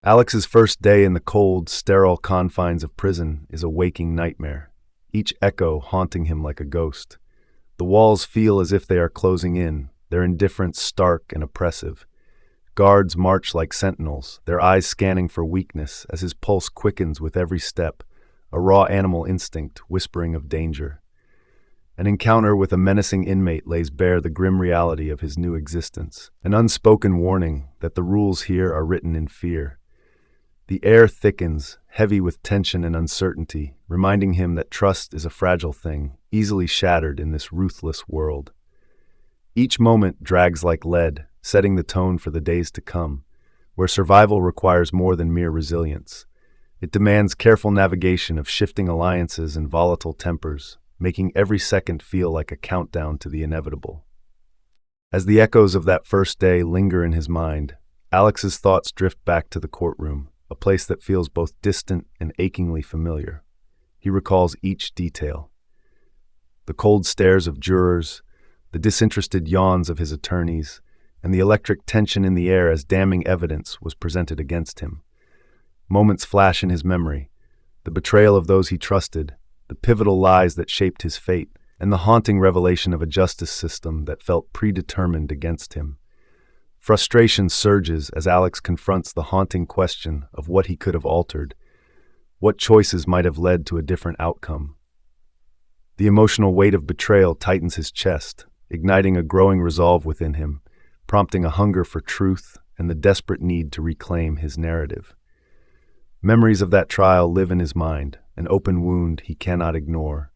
Alex's first day in the cold, sterile confines of prison is a waking nightmare, each echo haunting him like a ghost. The walls feel as if they are closing in, their indifference stark and oppressive. Guards march like sentinels, their eyes scanning for weakness as his pulse quickens with every step, a raw animal instinct whispering of danger. An encounter with a menacing inmate lays bare the grim reality of his new existence, an unspoken warning that the rules here are written in fear. The air thickens, heavy with tension and uncertainty, reminding him that trust is a fragile thing, easily shattered in this ruthless world. Each moment drags like lead, setting the tone for the days to come, where survival requires more than mere resilience. It demands careful navigation of shifting alliances and volatile tempers, making every second feel like a countdown to the inevitable. As the echoes of that first day linger in his mind, Alex's thoughts drift back to the courtroom, a place that feels both distant and achingly familiar. He recalls each detail. The cold stares of jurors, the disinterested yawns of his attorneys, and the electric tension in the air as damning evidence was presented against him. Moments flash in his memory: the betrayal of those he trusted, the pivotal lies that shaped his fate, and the haunting revelation of a justice system that felt predetermined against him. Frustration surges as Alex confronts the haunting question of what he could have altered, what choices might have led to a different outcome. The emotional weight of betrayal tightens his chest, igniting a growing resolve within him, prompting a hunger for truth and the desperate need to reclaim his narrative. Memories of that trial live in his mind, an open wound he cannot ignore.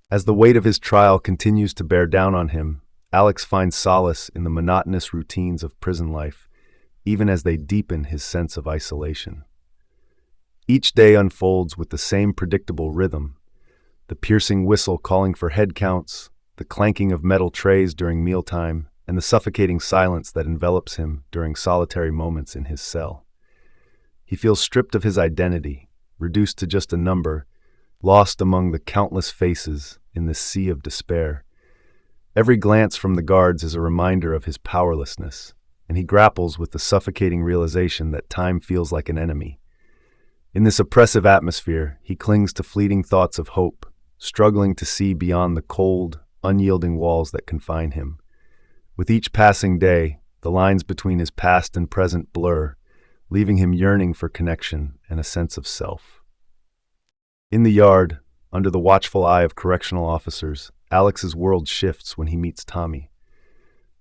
As the weight of his trial continues to bear down on him, Alex finds solace in the monotonous routines of prison life, even as they deepen his sense of isolation. Each day unfolds with the same predictable rhythm: the piercing whistle calling for head counts, the clanking of metal trays during mealtime, and the suffocating silence that envelops him during solitary moments in his cell. He feels stripped of his identity, reduced to just a number, lost among the countless faces in this sea of despair. Every glance from the guards is a reminder of his powerlessness, and he grapples with the suffocating realization that time feels like an enemy. In this oppressive atmosphere, he clings to fleeting thoughts of hope, struggling to see beyond the cold, unyielding walls that confine him. With each passing day, the lines between his past and present blur, leaving him yearning for connection and a sense of self. In the yard, under the watchful eye of correctional officers, Alex's world shifts when he meets Tommy.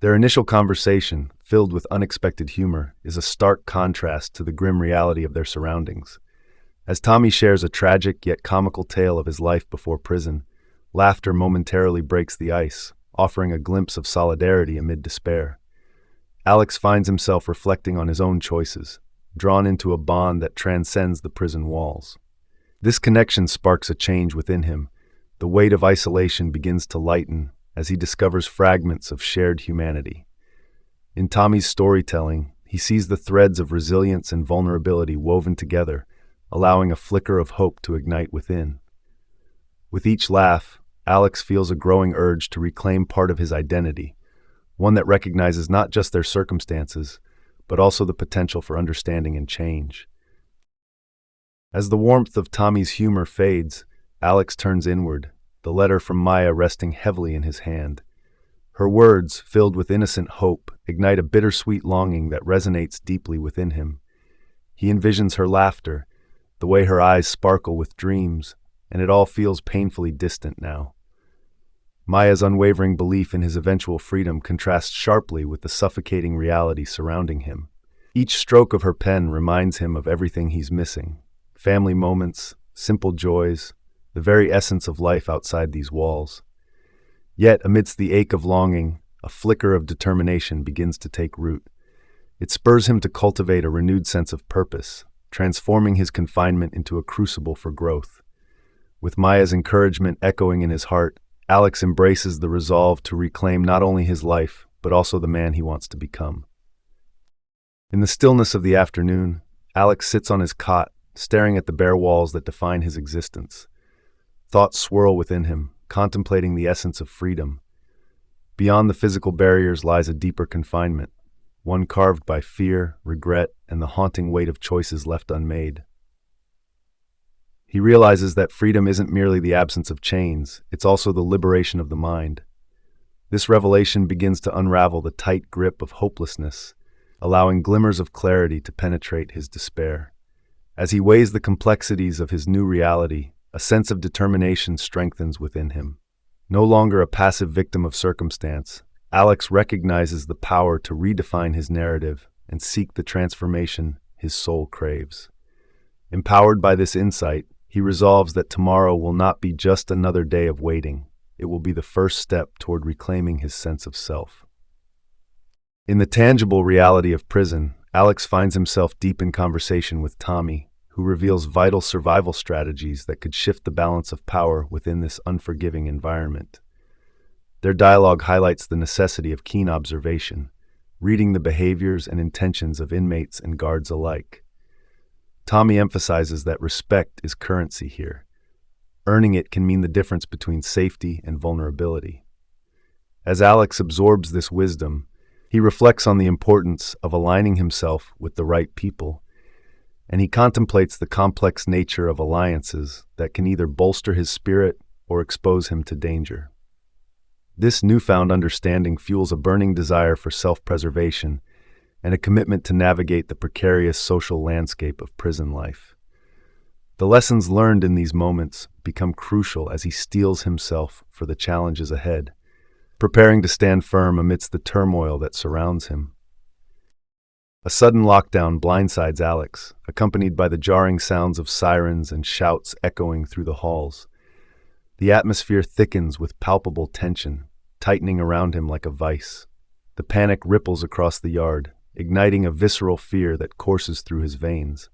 Their initial conversation, filled with unexpected humor, is a stark contrast to the grim reality of their surroundings. As Tommy shares a tragic yet comical tale of his life before prison, laughter momentarily breaks the ice, offering a glimpse of solidarity amid despair. Alex finds himself reflecting on his own choices, drawn into a bond that transcends the prison walls. This connection sparks a change within him. The weight of isolation begins to lighten as he discovers fragments of shared humanity. In Tommy's storytelling, he sees the threads of resilience and vulnerability woven together, allowing a flicker of hope to ignite within. With each laugh, Alex feels a growing urge to reclaim part of his identity, one that recognizes not just their circumstances, but also the potential for understanding and change. As the warmth of Tommy's humor fades, Alex turns inward, the letter from Maya resting heavily in his hand. Her words, filled with innocent hope, ignite a bittersweet longing that resonates deeply within him. He envisions her laughter, the way her eyes sparkle with dreams, and it all feels painfully distant now. Maya's unwavering belief in his eventual freedom contrasts sharply with the suffocating reality surrounding him. Each stroke of her pen reminds him of everything he's missing: family moments, simple joys, the very essence of life outside these walls. Yet, amidst the ache of longing, a flicker of determination begins to take root. It spurs him to cultivate a renewed sense of purpose, transforming his confinement into a crucible for growth. With Maya's encouragement echoing in his heart, Alex embraces the resolve to reclaim not only his life, but also the man he wants to become. In the stillness of the afternoon, Alex sits on his cot, staring at the bare walls that define his existence. Thoughts swirl within him, contemplating the essence of freedom. Beyond the physical barriers lies a deeper confinement, one carved by fear, regret, and the haunting weight of choices left unmade. He realizes that freedom isn't merely the absence of chains, it's also the liberation of the mind. This revelation begins to unravel the tight grip of hopelessness, allowing glimmers of clarity to penetrate his despair. As he weighs the complexities of his new reality, a sense of determination strengthens within him. No longer a passive victim of circumstance, Alex recognizes the power to redefine his narrative and seek the transformation his soul craves. Empowered by this insight, he resolves that tomorrow will not be just another day of waiting. It will be the first step toward reclaiming his sense of self. In the tangible reality of prison, Alex finds himself deep in conversation with Tommy, who reveals vital survival strategies that could shift the balance of power within this unforgiving environment. Their dialogue highlights the necessity of keen observation, reading the behaviors and intentions of inmates and guards alike. Tommy emphasizes that respect is currency here. Earning it can mean the difference between safety and vulnerability. As Alex absorbs this wisdom, he reflects on the importance of aligning himself with the right people, and he contemplates the complex nature of alliances that can either bolster his spirit or expose him to danger. This newfound understanding fuels a burning desire for self-preservation and a commitment to navigate the precarious social landscape of prison life. The lessons learned in these moments become crucial as he steels himself for the challenges ahead, preparing to stand firm amidst the turmoil that surrounds him. A sudden lockdown blindsides Alex, accompanied by the jarring sounds of sirens and shouts echoing through the halls. The atmosphere thickens with palpable tension, tightening around him like a vice. The panic ripples across the yard, igniting a visceral fear that courses through his veins.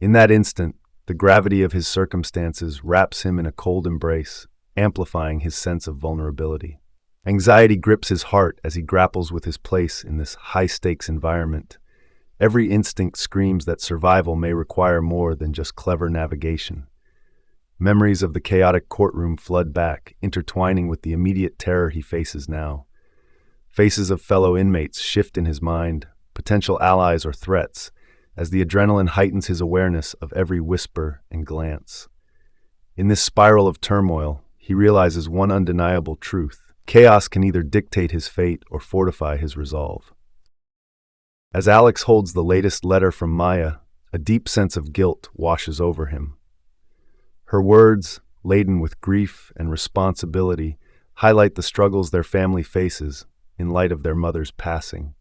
In that instant, the gravity of his circumstances wraps him in a cold embrace, amplifying his sense of vulnerability. Anxiety grips his heart as he grapples with his place in this high-stakes environment. Every instinct screams that survival may require more than just clever navigation. Memories of the chaotic courtroom flood back, intertwining with the immediate terror he faces now. Faces of fellow inmates shift in his mind, potential allies or threats, as the adrenaline heightens his awareness of every whisper and glance. In this spiral of turmoil, he realizes one undeniable truth: chaos can either dictate his fate or fortify his resolve. As Alex holds the latest letter from Maya, a deep sense of guilt washes over him. Her words, laden with grief and responsibility, highlight the struggles their family faces in light of their mother's passing.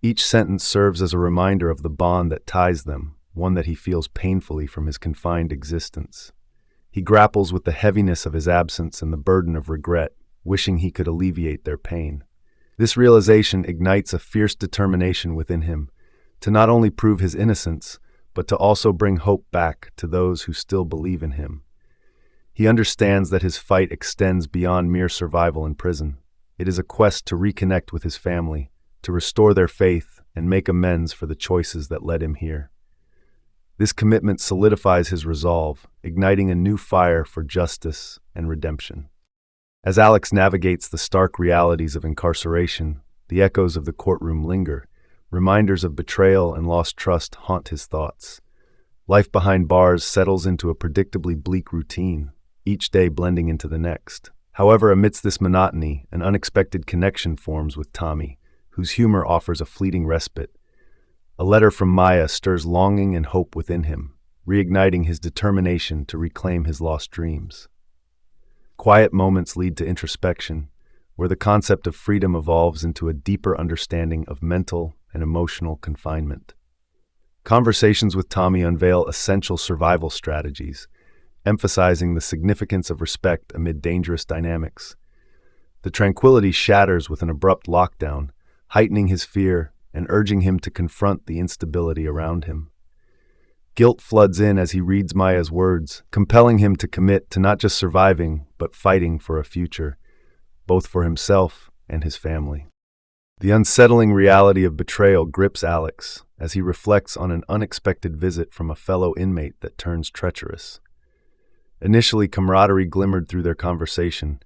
Each sentence serves as a reminder of the bond that ties them, one that he feels painfully from his confined existence. He grapples with the heaviness of his absence and the burden of regret, wishing he could alleviate their pain. This realization ignites a fierce determination within him to not only prove his innocence, but to also bring hope back to those who still believe in him. He understands that his fight extends beyond mere survival in prison. It is a quest to reconnect with his family, to restore their faith and make amends for the choices that led him here. This commitment solidifies his resolve, igniting a new fire for justice and redemption. As Alex navigates the stark realities of incarceration, the echoes of the courtroom linger. Reminders of betrayal and lost trust haunt his thoughts. Life behind bars settles into a predictably bleak routine, each day blending into the next. However, amidst this monotony, an unexpected connection forms with Tommy, whose humor offers a fleeting respite. A letter from Maya stirs longing and hope within him, reigniting his determination to reclaim his lost dreams. Quiet moments lead to introspection, where the concept of freedom evolves into a deeper understanding of mental and emotional confinement. Conversations with Tommy unveil essential survival strategies, emphasizing the significance of respect amid dangerous dynamics. The tranquility shatters with an abrupt lockdown, heightening his fear and urging him to confront the instability around him. Guilt floods in as he reads Maya's words, compelling him to commit to not just surviving, but fighting for a future, both for himself and his family. The unsettling reality of betrayal grips Alex as he reflects on an unexpected visit from a fellow inmate that turns treacherous. Initially, camaraderie glimmered through their conversation,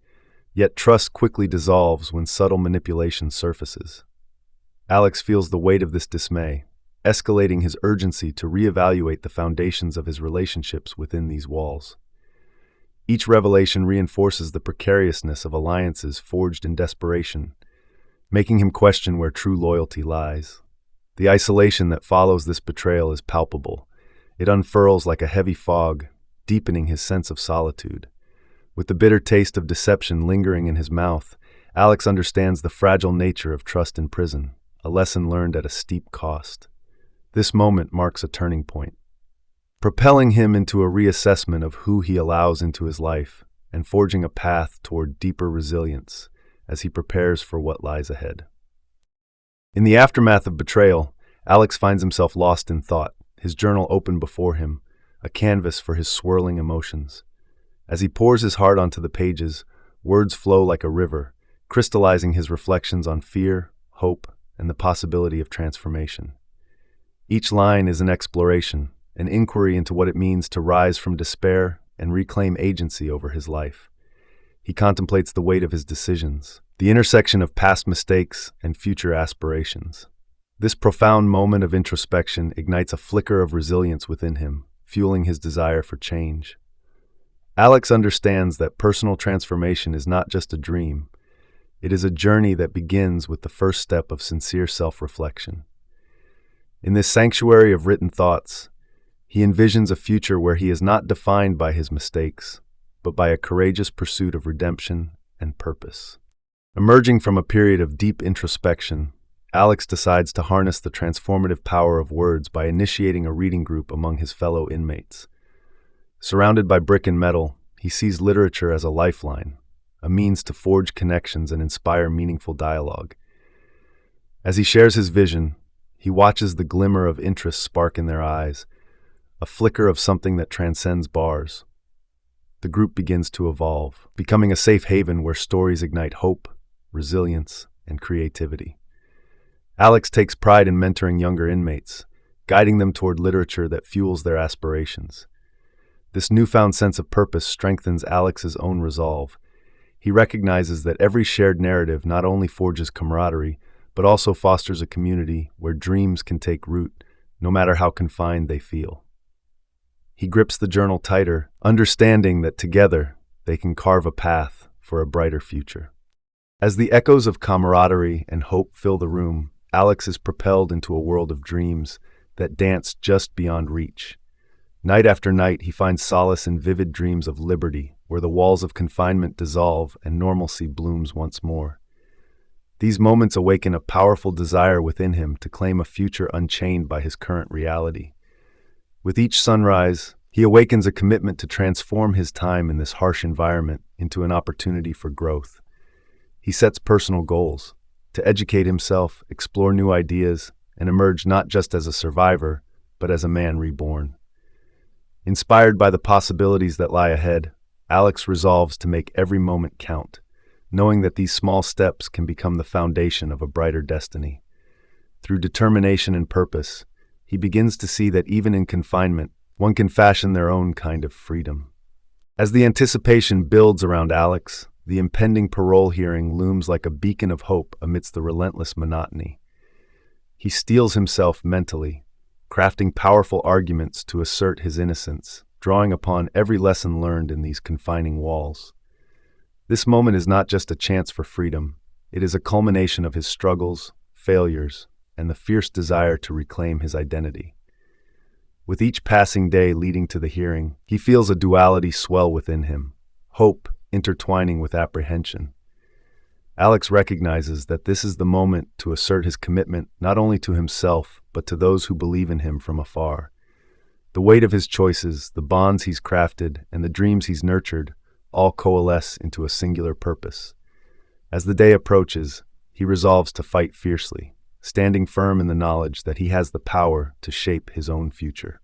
yet trust quickly dissolves when subtle manipulation surfaces. Alex feels the weight of this dismay, escalating his urgency to reevaluate the foundations of his relationships within these walls. Each revelation reinforces the precariousness of alliances forged in desperation, making him question where true loyalty lies. The isolation that follows this betrayal is palpable. It unfurls like a heavy fog, deepening his sense of solitude. With the bitter taste of deception lingering in his mouth, Alex understands the fragile nature of trust in prison, a lesson learned at a steep cost. This moment marks a turning point, propelling him into a reassessment of who he allows into his life and forging a path toward deeper resilience as he prepares for what lies ahead. In the aftermath of betrayal, Alex finds himself lost in thought, his journal open before him, a canvas for his swirling emotions. As he pours his heart onto the pages, words flow like a river, crystallizing his reflections on fear, hope, and the possibility of transformation. Each line is an exploration, an inquiry into what it means to rise from despair and reclaim agency over his life. He contemplates the weight of his decisions, the intersection of past mistakes and future aspirations. This profound moment of introspection ignites a flicker of resilience within him, fueling his desire for change. Alex understands that personal transformation is not just a dream. It is a journey that begins with the first step of sincere self-reflection. In this sanctuary of written thoughts, he envisions a future where he is not defined by his mistakes, but by a courageous pursuit of redemption and purpose. Emerging from a period of deep introspection, Alex decides to harness the transformative power of words by initiating a reading group among his fellow inmates. Surrounded by brick and metal, he sees literature as a lifeline, a means to forge connections and inspire meaningful dialogue. As he shares his vision, he watches the glimmer of interest spark in their eyes, a flicker of something that transcends bars. The group begins to evolve, becoming a safe haven where stories ignite hope, resilience, and creativity. Alex takes pride in mentoring younger inmates, guiding them toward literature that fuels their aspirations. This newfound sense of purpose strengthens Alex's own resolve. He recognizes that every shared narrative not only forges camaraderie, but also fosters a community where dreams can take root, no matter how confined they feel. He grips the journal tighter, understanding that together they can carve a path for a brighter future. As the echoes of camaraderie and hope fill the room, Alex is propelled into a world of dreams that dance just beyond reach. Night after night, he finds solace in vivid dreams of liberty, where the walls of confinement dissolve and normalcy blooms once more. These moments awaken a powerful desire within him to claim a future unchained by his current reality. With each sunrise, he awakens a commitment to transform his time in this harsh environment into an opportunity for growth. He sets personal goals, to educate himself, explore new ideas, and emerge not just as a survivor, but as a man reborn. Inspired by the possibilities that lie ahead, Alex resolves to make every moment count, knowing that these small steps can become the foundation of a brighter destiny. Through determination and purpose, he begins to see that even in confinement, one can fashion their own kind of freedom. As the anticipation builds around Alex, the impending parole hearing looms like a beacon of hope amidst the relentless monotony. He steels himself mentally, crafting powerful arguments to assert his innocence, drawing upon every lesson learned in these confining walls. This moment is not just a chance for freedom, it is a culmination of his struggles, failures, and the fierce desire to reclaim his identity. With each passing day leading to the hearing, he feels a duality swell within him, hope intertwining with apprehension. Alex recognizes that this is the moment to assert his commitment not only to himself, but to those who believe in him from afar. The weight of his choices, the bonds he's crafted, and the dreams he's nurtured all coalesce into a singular purpose. As the day approaches, he resolves to fight fiercely, standing firm in the knowledge that he has the power to shape his own future.